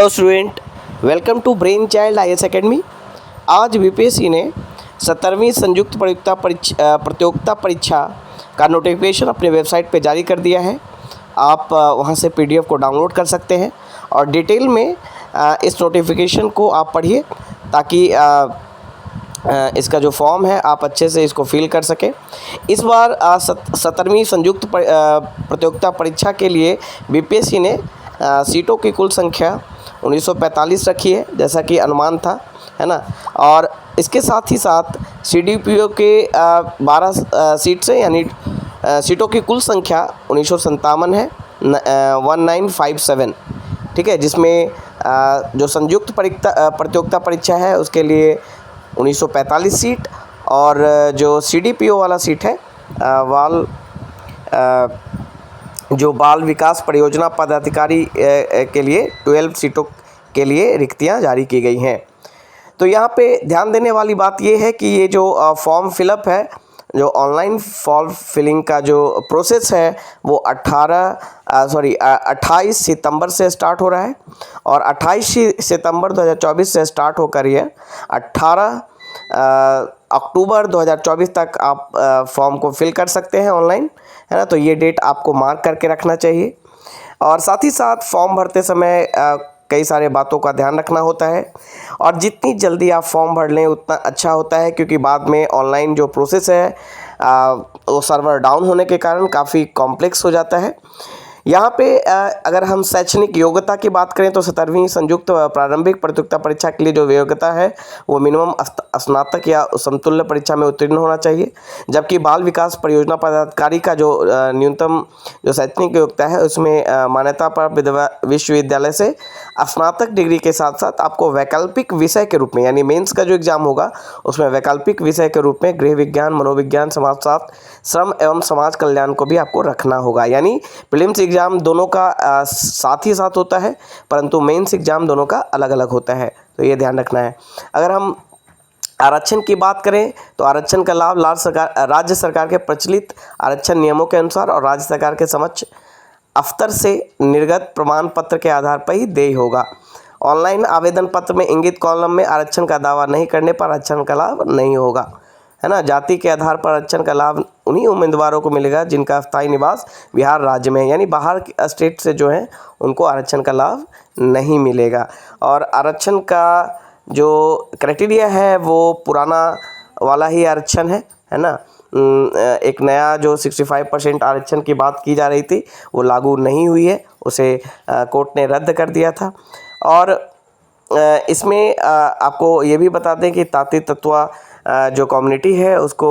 Hello student, welcome to brain child IAS academy. आज BPSC ने 17वीं संयुक्त प्रतियोगिता परीक्षा का नोटिफिकेशन अपने वेबसाइट पे जारी कर दिया है। आप वहां से पीडीएफ को डाउनलोड कर सकते हैं और डिटेल में इस नोटिफिकेशन को आप पढ़िए ताकि इसका जो फॉर्म है आप अच्छे से इसको फिल कर सकें। इस बार 17वीं संयुक्त प्रतियोगिता परीक्षा के लिए बीपीएससी ने सीटों की कुल संख्या 1945 रखी है, जैसा कि अनुमान था, है ना। और इसके साथ ही साथ सीडीपीओ के 12 सीट से, यानी सीटों की कुल संख्या 1957 है, 1957, ठीक है। जिसमें जो संयुक्त प्रतियोगिता परीक्षा है उसके लिए 1945 सीट, और जो सीडीपीओ वाला सीट है जो बाल विकास परियोजना पदाधिकारी के लिए 12 सीटों के लिए रिक्तियां जारी की गई हैं। तो यहाँ पे ध्यान देने वाली बात ये है कि ये जो फॉर्म फिलअप है, जो ऑनलाइन फॉर्म फिलिंग का जो प्रोसेस है वो 28 सितंबर से स्टार्ट हो रहा है, और 28 सितंबर 2024 से स्टार्ट होकर ये 18 अक्टूबर 2024 तक आप फॉर्म को फिल कर सकते हैं ऑनलाइन, है ना। तो ये डेट आपको मार्क करके रखना चाहिए। और साथ ही साथ फॉर्म भरते समय कई सारे बातों का ध्यान रखना होता है, और जितनी जल्दी आप फॉर्म भर लें उतना अच्छा होता है, क्योंकि बाद में ऑनलाइन जो प्रोसेस है वो सर्वर डाउन होने के कारण काफ़ी कॉम्प्लेक्स हो जाता है। यहाँ पे अगर हम शैक्षणिक योग्यता की बात करें तो 17वीं संयुक्त प्रारंभिक प्रतियोगिता परीक्षा के लिए जो योग्यता है वो मिनिमम स्नातक या समतुल्य परीक्षा में उत्तीर्ण होना चाहिए, जबकि बाल विकास परियोजना पदाधिकारी का जो न्यूनतम जो शैक्षणिक योग्यता है उसमें मान्यता प्राप्त विश्वविद्यालय से स्नातक डिग्री के साथ साथ आपको वैकल्पिक विषय के रूप में, यानी मेंस का जो एग्ज़ाम होगा उसमें वैकल्पिक विषय के रूप में गृह विज्ञान, मनोविज्ञान, समाजशास्त्र, श्रम एवं समाज कल्याण को भी आपको रखना होगा। यानी प्रीलिम्स एग्ज़ाम दोनों का साथ ही साथ होता है, परंतु मेंस एग्ज़ाम दोनों का अलग अलग होता है, तो ये ध्यान रखना है। अगर हम आरक्षण की बात करें तो आरक्षण का लाभ राज्य सरकार के प्रचलित आरक्षण नियमों के अनुसार और राज्य सरकार के समक्ष अफ्तर से निर्गत प्रमाण पत्र के आधार पर ही देय होगा। ऑनलाइन आवेदन पत्र में इंगित कॉलम में आरक्षण का दावा नहीं करने पर आरक्षण का लाभ नहीं होगा, है ना। जाति के आधार पर आरक्षण का लाभ उन्हीं उम्मीदवारों को मिलेगा जिनका स्थायी निवास बिहार राज्य में है, यानी बाहर स्टेट से जो है उनको आरक्षण का लाभ नहीं मिलेगा। और आरक्षण का जो क्राइटेरिया है वो पुराना वाला ही आरक्षण है ना। एक नया जो 65% आरक्षण की बात की जा रही थी वो लागू नहीं हुई है, उसे कोर्ट ने रद्द कर दिया था। और इसमें आपको ये भी बता दें कि ताती तत्वा जो कम्युनिटी है उसको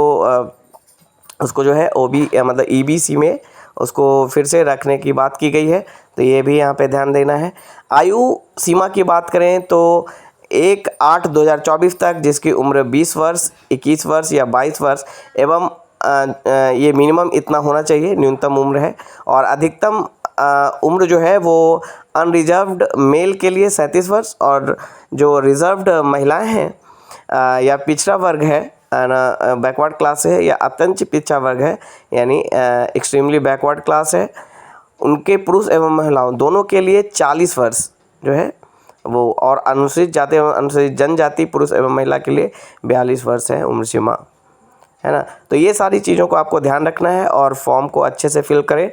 जो है मतलब ईबीसी में उसको फिर से रखने की बात की गई है, तो ये भी यहाँ पे ध्यान देना है। आयु सीमा की बात करें तो 1/8/2024 तक जिसकी उम्र 20 वर्ष, 21 वर्ष या 22 वर्ष एवं ये मिनिमम इतना होना चाहिए, न्यूनतम उम्र है। और अधिकतम उम्र जो है वो अनरिजर्व्ड मेल के लिए 37 वर्ष, और जो रिजर्व्ड महिलाएं हैं या पिछड़ा वर्ग है, बैकवर्ड क्लास है या अत्यंत पिछड़ा वर्ग है, यानी एक्सट्रीमली बैकवर्ड क्लास है, उनके पुरुष एवं महिलाओं दोनों के लिए 40 वर्ष जो है वो, और अनुसूचित जाति एवं अनुसूचित जनजाति पुरुष एवं महिला के लिए 42 वर्ष है उम्र सीमा, है ना। तो ये सारी चीज़ों को आपको ध्यान रखना है और फॉर्म को अच्छे से फिल करें,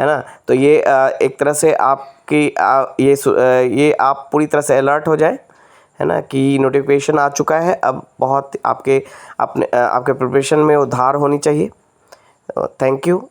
है ना। तो ये एक तरह से आपकी ये आप पूरी तरह से अलर्ट हो जाए, है ना, कि नोटिफिकेशन आ चुका है। अब बहुत आपके प्रिपरेशन में उधार होनी चाहिए। Thank you.